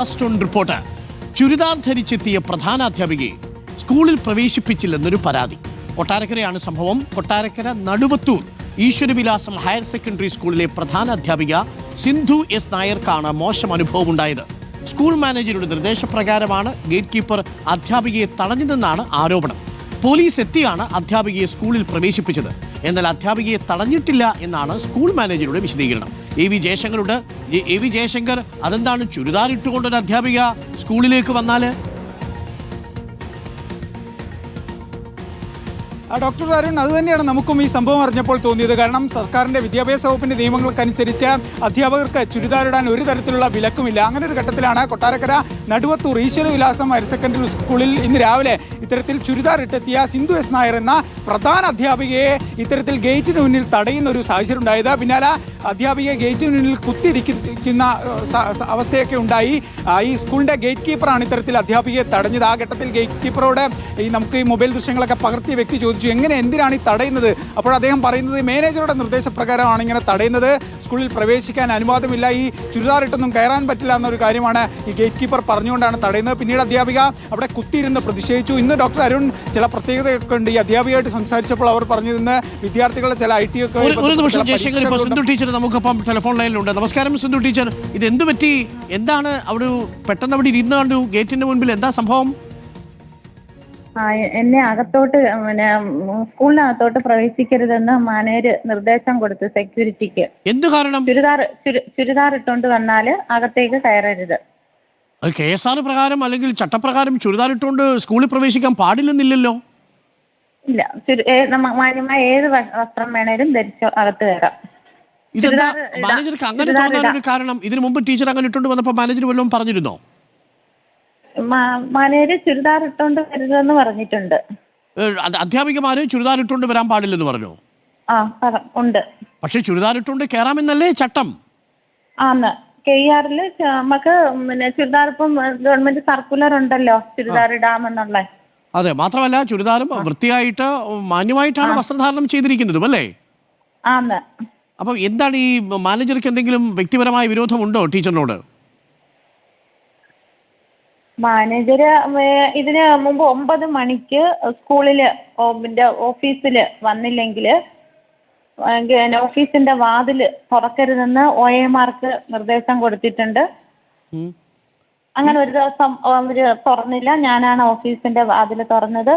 Report. Churidar ധരിച്ചെത്തിയ പ്രധാനാധ്യാപികയെ സ്കൂളിൽ പ്രവേശിപ്പിച്ചില്ലെന്നൊരു പരാതി. കൊട്ടാരക്കരയാണ് സംഭവം. കൊട്ടാരക്കര നടുവത്തൂർ ഈശ്വരവിലാസം ഹയർ സെക്കൻഡറി സ്കൂളിലെ പ്രധാനാധ്യാപിക സിന്ധു എസ് നായർക്കാണ് മോശം അനുഭവമുണ്ടായത്. സ്കൂൾ മാനേജറുടെ നിർദ്ദേശപ്രകാരമാണ് ഗേറ്റ് കീപ്പർ അധ്യാപികയെ തടഞ്ഞതെന്നാണ് ആരോപണം. പോലീസ് എത്തിയാണ് അധ്യാപികയെ സ്കൂളിൽ പ്രവേശിപ്പിച്ചത്. എന്നാൽ അധ്യാപികയെ തടഞ്ഞിട്ടില്ല എന്നാണ് സ്കൂൾ മാനേജറുടെ വിശദീകരണം. എ.വി. ജയശങ്കറുണ്ട്. എ.വി. ജയശങ്കർ, അതെന്താണ് ചുരിദാർ ഇട്ടുകൊണ്ടൊരു അധ്യാപിക സ്കൂളിലേക്ക് വന്നാല്? ഡോക്ടർ അരുൺ, അത് തന്നെയാണ് നമുക്കും ഈ സംഭവം അറിഞ്ഞപ്പോൾ തോന്നിയത്. കാരണം സർക്കാരിൻ്റെ വിദ്യാഭ്യാസ വകുപ്പിൻ്റെ നിയമങ്ങൾക്കനുസരിച്ച് അധ്യാപകർക്ക് ചുരിദാറിടാൻ ഒരു തരത്തിലുള്ള വിലക്കുമില്ല. അങ്ങനെ ഒരു ഘട്ടത്തിലാണ് കൊട്ടാരക്കര നടുവത്തൂർ ഈശ്വരവിലാസം ഹയർ സെക്കൻഡറി സ്കൂളിൽ ഇന്ന് രാവിലെ ഇത്തരത്തിൽ ചുരിദാർ ഇട്ടെത്തിയ സിന്ധു എസ് നായർ എന്ന പ്രധാന അധ്യാപികയെ ഇത്തരത്തിൽ ഗേറ്റിന് മുന്നിൽ തടയുന്ന ഒരു സാഹചര്യം ഉണ്ടായത്. പിന്നാലെ അധ്യാപികയെ ഗേറ്റിന് മുന്നിൽ കുത്തിയിരിക്കുന്ന അവസ്ഥയൊക്കെ ഉണ്ടായി. ഈ സ്കൂളിൻ്റെ ഗേറ്റ് കീപ്പറാണ് ഇത്തരത്തിൽ അധ്യാപികയെ തടഞ്ഞത്. ആ ഘട്ടത്തിൽ ഗേറ്റ് കീപ്പറോട് നമുക്ക് ഈ മൊബൈൽ ദൃശ്യങ്ങളൊക്കെ പകർത്തിയ വ്യക്തി ചോദിച്ചു, എന്തിനാണ് ഈ തടയുന്നത്? അപ്പോൾ അദ്ദേഹം പറയുന്നത് മാനേജറുടെ നിർദ്ദേശപ്രകാരമാണ് ഇങ്ങനെ തടയുന്നത്. സ്കൂളിൽ പ്രവേശിക്കാൻ അനുവാദമില്ല, ഈ ചുരിദാർ ഇട്ടൊന്നും കയറാൻ പറ്റില്ല എന്നൊരു കാര്യമാണ് ഈ ഗേറ്റ് കീപ്പർ പറഞ്ഞുകൊണ്ടാണ് തടയുന്നത്. പിന്നീട് അധ്യാപിക അവിടെ കുത്തിയിരുന്ന് പ്രതിഷേധിച്ചു. ഇന്ന് ഡോക്ടർ അരുൺ, ചില പ്രത്യേകതയൊക്കെ ഉണ്ട്. ഈ അധ്യാപികയായിട്ട് സംസാരിച്ചപ്പോൾ അവർ പറഞ്ഞിരുന്ന വിദ്യാർത്ഥികളുടെ ചില IT ഒക്കെ. സിന്ധു ടീച്ചർ നമുക്കൊപ്പം ടെലിഫോൺ ലൈനിലുണ്ട്. നമസ്കാരം സിന്ധു ടീച്ചർ, ഇത് എന്ത് പറ്റി? എന്താണ് അവിടെ പെട്ടെന്ന് അവിടെ ഇരുന്ന് കണ്ടു ഗേറ്റിന്റെ മുൻപിൽ? എന്താ സംഭവം? എന്നെ അകത്തോട്ട് സ്കൂളിനകത്തോട്ട് പ്രവേശിക്കരുതെന്ന് മാനേജർ നിർദ്ദേശം കൊടുത്തു സെക്യൂരിറ്റിക്ക്. എന്ത് കാരണം? ചുരിദാർ ഇട്ടുകൊണ്ട് വന്നാല് അകത്തേക്ക് കയറരുത്. KSR പ്രകാരം അല്ലെങ്കിൽ ചട്ടപ്രകാരം ചുരിദാർ ഇട്ടുകൊണ്ട് സ്കൂളിൽ പ്രവേശിക്കാൻ പാടില്ലെന്നില്ലല്ലോ. ഇല്ല, മാന്യമായ ഏത് വസ്ത്രം വേണേലും ധരിച്ച് അകത്ത് കയറാം. മാനേജർക്ക് അങ്ങനെ തോന്നാനൊരു കാരണം, ഇതിനു മുമ്പ് ടീച്ചർ അങ്ങനെ ഇട്ടുകൊണ്ട് വന്നപ്പോൾ മാനേജർ വല്ലതും പറഞ്ഞിരുന്നോ? മാനേജർ ചുരിദാർ ഇട്ടുകൊണ്ട് വരരുതെന്ന് പറഞ്ഞിട്ടുണ്ട്. അധ്യാപികമാര് ചുരിദാർ ഇട്ടുകൊണ്ട് വരാൻ പാടില്ലെന്ന് പറഞ്ഞു? ഉണ്ട്. പക്ഷെ ചുരിദാർ ഇട്ടുകൊണ്ട് കയറാമെന്നല്ലേ ചട്ടം? ആന്ന് KRല് നമുക്ക് ചുരിദാർ ഇപ്പം ഗവൺമെന്റ് സർക്കുലർ ഉണ്ടല്ലോ, ചുരിദാർ ഇടാമെന്നുള്ള. അതെ, മാത്രമല്ല ചുരിദാറും വൃത്തിയായിട്ട് മാന്യമായിട്ടാണ് വസ്ത്രധാരണം ചെയ്തിരിക്കുന്നതും അല്ലേ? ആന്ന്. അപ്പം എന്താണ് ഈ മാനേജർക്ക് എന്തെങ്കിലും വ്യക്തിപരമായ വിരോധമുണ്ടോ ടീച്ചറിനോട്? മാനേജര് ഇതിന് മുമ്പ് 9 മണിക്ക് സ്കൂളില് ഓഫീസിൽ വന്നില്ലെങ്കിൽ ഓഫീസിന്റെ വാതില് തുറക്കരുതെന്ന് OAമാർക്ക് നിർദ്ദേശം കൊടുത്തിട്ടുണ്ട്. അങ്ങനെ ഒരു ദിവസം അവര് തുറന്നില്ല, ഞാനാണ് ഓഫീസിന്റെ വാതില് തുറന്നത്.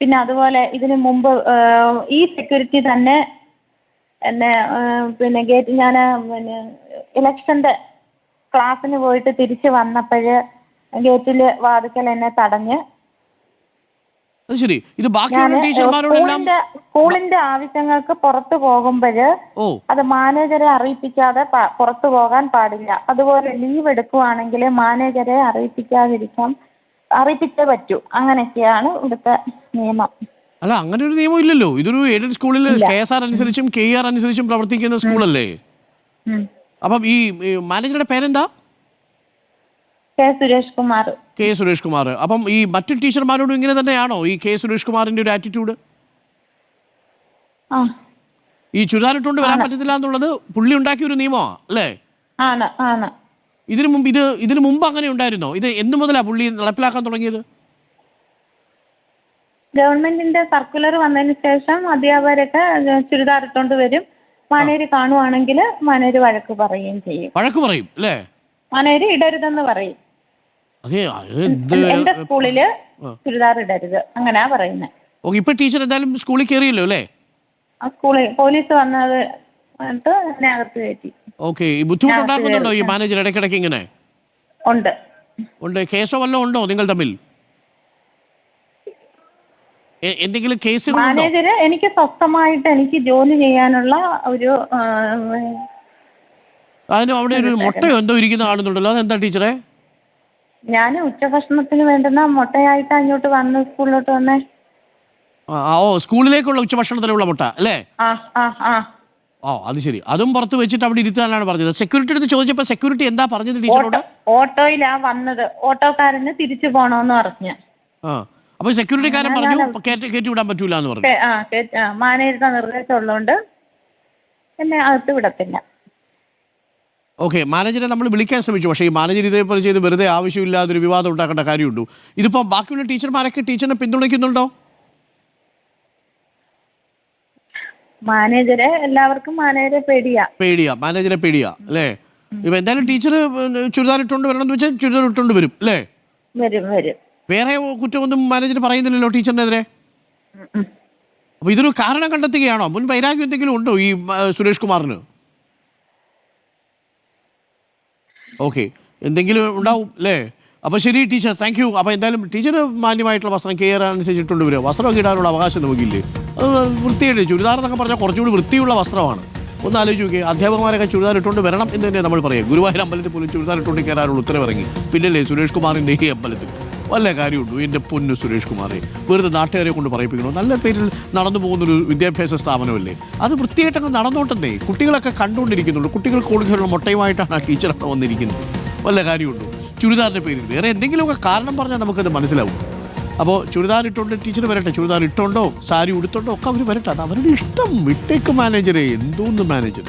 പിന്നെ അതുപോലെ ഇതിനു മുമ്പ് ഈ സെക്യൂരിറ്റി തന്നെ എന്നെ ഗേറ്റ്, ഞാൻ ഇലക്ഷന്റെ ക്ലാസ്സിന് പോയിട്ട് തിരിച്ച് വന്നപ്പോഴ് ഗേറ്റില് വാതിക്കൽ എന്നെ തടഞ്ഞ്. സ്കൂളിന്റെ ആവശ്യങ്ങൾക്ക് പുറത്തു പോകുമ്പോഴ് അത് മാനേജരെ അറിയിപ്പിക്കാതെ പുറത്തു പോകാൻ പാടില്ല. അതുപോലെ ലീവ് എടുക്കുവാണെങ്കിൽ മാനേജരെ അറിയിപ്പിച്ചേ പറ്റൂ. അങ്ങനെയൊക്കെയാണ് ഇവിടുത്തെ നിയമം. അല്ല, അങ്ങനെ ഒരു നിയമം ഇല്ലല്ലോ. ഇതൊരു എയ്ഡഡ് സ്കൂളിൽ KSR അനുസരിച്ചും KR അനുസരിച്ചും പ്രവർത്തിക്കുന്ന സ്കൂളല്ലേ? അപ്പം ഈ മാനേജറുടെ പേരെന്താ? K. സുരേഷ് കുമാർ. അപ്പം ഈ മറ്റു ടീച്ചർമാരോടും ഇങ്ങനെ തന്നെയാണോ ഈ K. സുരേഷ് കുമാറിന്റെ ഒരു ആറ്റിറ്റ്യൂഡ്? ഈ ചുരിദാറിട്ടുകൊണ്ട് വരാൻ പറ്റത്തില്ല എന്നുള്ളത് പുള്ളി ഉണ്ടാക്കിയ ഒരു നിയമമാണ് അല്ലേ? ഇതിനു മുമ്പ് അങ്ങനെ ഉണ്ടായിരുന്നോ? ഇത് എന്ന് മുതലാ പുള്ളി നടപ്പിലാക്കാൻ തുടങ്ങിയത്? ഗവൺമെന്റിന്റെ സർക്കുലർ വന്നതിന് ശേഷം അധ്യാപകരൊക്കെ ചുരിദാർ ഇട്ടുകൊണ്ട് വരും. മാനേജർ കാണുവാണെങ്കിൽ മാനേജർ വഴക്ക് പറയുകയും ചെയ്യും. വഴക്ക് പറയും അല്ലേ? മാനേജർ ഇടരുതെന്ന് പറയും. എന്റെ സ്കൂളില് ചുരിദാർ ഇടരുത്, അങ്ങനെയാ പറയുന്നത്. ഇപ്പൊ ടീച്ചർ എന്തായാലും സ്കൂളിൽ കയറിയല്ലോ അല്ലേ? ആ സ്കൂളിൽ പോലീസ് വന്നത് എന്നെ അകത്ത് കയറ്റി. ഓക്കെ. ബുദ്ധിമുട്ടുണ്ടാക്കുന്നുണ്ടോ ഈ മാനേജർ ഇടയ്ക്കിടയ്ക്ക് ഇങ്ങനെ? ഉണ്ട്. കേസോ വല്ലതും ഉണ്ടോ നിങ്ങൾ തമ്മിൽ? എന്തെങ്കിലും കേസ്? മാനേജര് എനിക്ക് സ്വസ്ഥമായിട്ട് എനിക്ക് ജോലി ചെയ്യാനുള്ള ഒരു അതിന് അവിടെ ഒരു മുട്ടയോ എന്തോ ഇരിക്കുന്ന കാണുന്നുണ്ടല്ലോ, അതെന്താ ടീച്ചറെ? ഞാൻ ഉച്ചഭക്ഷണത്തിന് വേണ്ടുന്ന മുട്ടയായിട്ട് അങ്ങോട്ട് വന്ന് സ്കൂളിലോട്ട് വന്നേ. സ്കൂളിലേക്കുള്ള ഉച്ചഭക്ഷണത്തിനുള്ള മുട്ട അല്ലേ? അത് ശരി. അതും പുറത്ത് വെച്ചിട്ട് അവിടെ ഇരുത്താനാണ് പറഞ്ഞത്. സെക്യൂരിറ്റി അടുത്ത് ചോദിച്ചപ്പോ സെക്യൂരിറ്റി എന്താ പറഞ്ഞത് ടീച്ചറോട്? ഓട്ടോയിലാ വന്നത്, ഓട്ടോക്കാരന് തിരിച്ചു പോണോന്ന് പറഞ്ഞു. അപ്പൊ സെക്യൂരിറ്റിക്കാരൻ പറഞ്ഞു കയറ്റി വിടാൻ പറ്റൂല എന്ന് പറഞ്ഞു. മാനേജറുടെ നിർദ്ദേശം ഉള്ളതുകൊണ്ട് എന്നെ അകത്ത് വിടത്തില്ല. ഓക്കെ, മാനേജറെ നമ്മൾ വിളിക്കാൻ ശ്രമിച്ചു, പക്ഷേ ഈ മാനേജർ ഇതേപോലെ ചെയ്ത് വെറുതെ ആവശ്യമില്ലാതൊരു വിവാദം ഉണ്ടാക്കേണ്ട കാര്യമുണ്ടോ? ഇതിപ്പോൾ ബാക്കിയുള്ള ടീച്ചർമാരൊക്കെ ടീച്ചറിനെ പിന്തുണയ്ക്കുന്നുണ്ടോ? മാനേജരെ എല്ലാവർക്കും മാനേജരെ പേടിയാ. മാനേജറെ പേടിയാ അല്ലേ? ഇപ്പൊ എന്തായാലും ടീച്ചർ ചുരിദാർ ഇട്ടുകൊണ്ട് വരണം എന്ന് വെച്ചാൽ ചുരിദാർ ഇട്ടുകൊണ്ട് വരും അല്ലേ? വരും. വേറെ കുറ്റമൊന്നും മാനേജർ പറയുന്നില്ലല്ലോ ടീച്ചറിനെതിരെ. അപ്പൊ ഇതൊരു കാരണം കണ്ടെത്തുകയാണോ? മുൻ വൈരാഗ്യം എന്തെങ്കിലും ഉണ്ടോ ഈ സുരേഷ് കുമാറിന്? ഓക്കെ, എന്തെങ്കിലും ഉണ്ടാവും അല്ലേ? അപ്പോൾ ശരി ടീച്ചർ, താങ്ക് യു. അപ്പോൾ എന്തായാലും ടീച്ചർ മാന്യമായിട്ടുള്ള വസ്ത്രം കെയർ അനുസരിച്ചിട്ടുണ്ട് വരിക. വസ്ത്രമൊക്കെ ഇടാനുള്ള അവകാശം നമുക്കില്ലേ? അത് വൃത്തിയായിട്ട് ചുരിദാർ എന്നൊക്കെ പറഞ്ഞാൽ കുറച്ചുകൂടി വൃത്തിയുള്ള വസ്ത്രമാണ്. ഒന്ന് ആലോചിച്ച് നോക്കിയേ, അധ്യാപകന്മാരൊക്കെ ചുരിദാർ ഇട്ടുകൊണ്ട് വരണം എന്ന് തന്നെ നമ്മൾ പറയാം. ഗുരുവായൂർ അമ്പലത്തിൽ പോലും ചുരിദാർ ഇട്ടുകൊണ്ട് കയറാനുള്ള ഉത്തരവിറങ്ങി. പിന്നല്ലേ സുരേഷ് കുമാറിൻ്റെ ഈ അമ്പലത്തിൽ വല്ല കാര്യമുണ്ടോ? എൻ്റെ പൊന്നു സുരേഷ് കുമാറെ, വെറുതെ നാട്ടുകാരെ കൊണ്ട് പറയിപ്പിക്കണോ? നല്ല പേരിൽ നടന്നു പോകുന്നൊരു വിദ്യാഭ്യാസ സ്ഥാപനമല്ലേ, അത് വൃത്തിയായിട്ടങ്ങ് നടന്നോട്ടെന്നേ. കുട്ടികളൊക്കെ കണ്ടുകൊണ്ടിരിക്കുന്നുള്ളൂ. കുട്ടികൾക്ക് കൊടുക്കാനുള്ള മുട്ടയുമായിട്ടാണ് ആ ടീച്ചറൊക്കെ വന്നിരിക്കുന്നത്. വല്ല കാര്യമുണ്ടോ? ചുരിദാറിൻ്റെ പേരിൽ വേറെ എന്തെങ്കിലുമൊക്കെ കാരണം പറഞ്ഞാൽ നമുക്കത് മനസ്സിലാവും. അപ്പോൾ ചുരിദാർ ഇട്ടുകൊണ്ട് ടീച്ചർ വരട്ടെ, ചുരിദാർ ഇട്ടുകൊണ്ടോ സാരി ഉടുത്തോണ്ടോ ഒക്കെ അവർ വരട്ടെ, അത് അവരുടെ ഇഷ്ടം. വിട്ടേക്ക് മാനേജറെ, എന്തോന്ന് മാനേജർ.